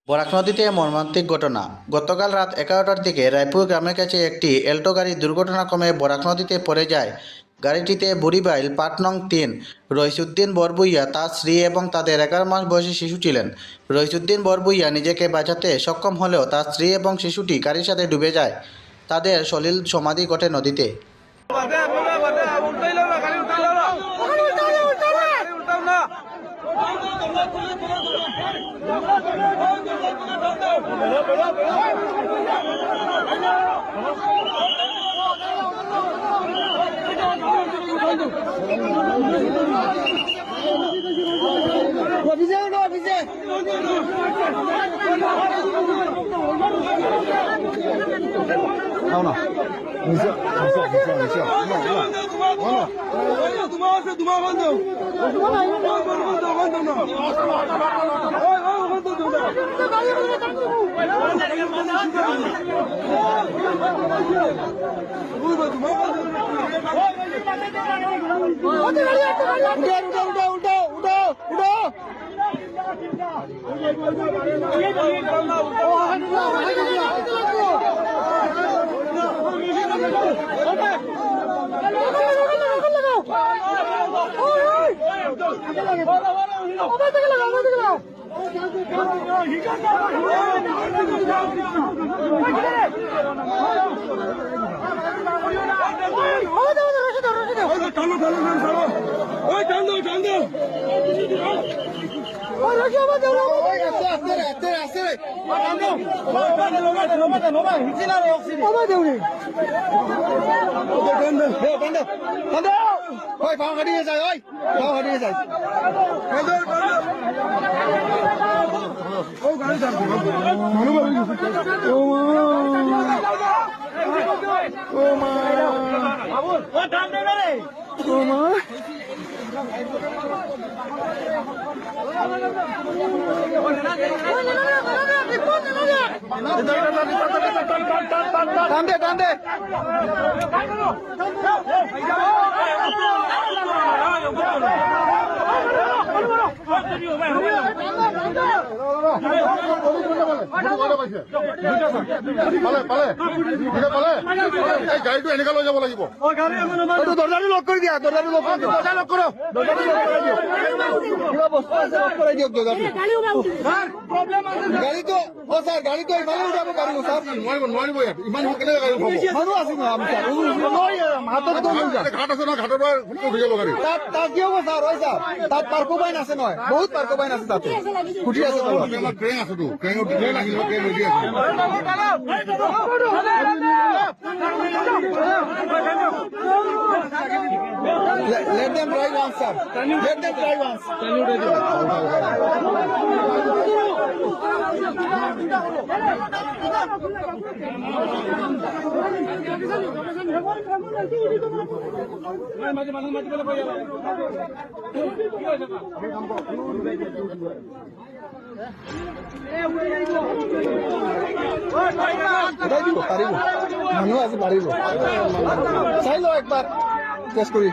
বরাক নদীতে মর্মান্তিক ঘটনা। গতকাল রাত 11টার দিকে রায়পুর গ্রামের কাছে একটি এল্টো গাড়ি দুর্ঘটনাক্রমে বরাক নদীতে পড়ে যায়। গাড়িটিতে বুড়িবাইল পাট নং 3 রইসুদ্দিন বরবুইয়া, তার স্ত্রী এবং তাদের 11 মাস বয়সী শিশু ছিলেন। রইসুদ্দিন বরবুইয়া নিজেকে বাঁচাতে সক্ষম হলেও তার স্ত্রী এবং শিশুটি গাড়ির সাথে ডুবে যায়। তাদের সলিল সমাধি ঘটে নদীতে। গাড়ীটো এনেকা লৈ যাব লাগিব। দৰ্জাটো লক কৰি দিয়া, দৰ্জাটো লক কৰি দৰ্জা লক কৰক, দৰ্জাটো লক কৰাই দিয়ক। কিবা বস্তু আছে লক কৰাই দিয়ক দৰ্জাটো। গাড়ীটো ছাৰ গাড়ীটো ইফালে উঠাব পাৰিব ছাৰ। নোৱাৰিব ইয়াত ইমান কেনেকৈ গাড়ী উঠাব? মানুহ আছে ন আমি ছাৰ হাতত ঘাট আছে ন, ঘাটৰ পৰা উঠি যাব গাড়ী। তাত কি হ'ব ছাৰ? হয় ছাৰ, তাত পাৰ্কো বাইন আছে নহয়, বহুত পাৰ্কো বাইন আছে তাতে উঠি আছে। ট্ৰেইন আছেতো, ট্ৰেইন আহিলে ট্ৰেইন ৰেডি আছে। Let them drive once, sir. Let them drive once. Can you ready? মানুহ আছে পাৰিব, চাই লওঁ একবাৰ টেষ্ট কৰি।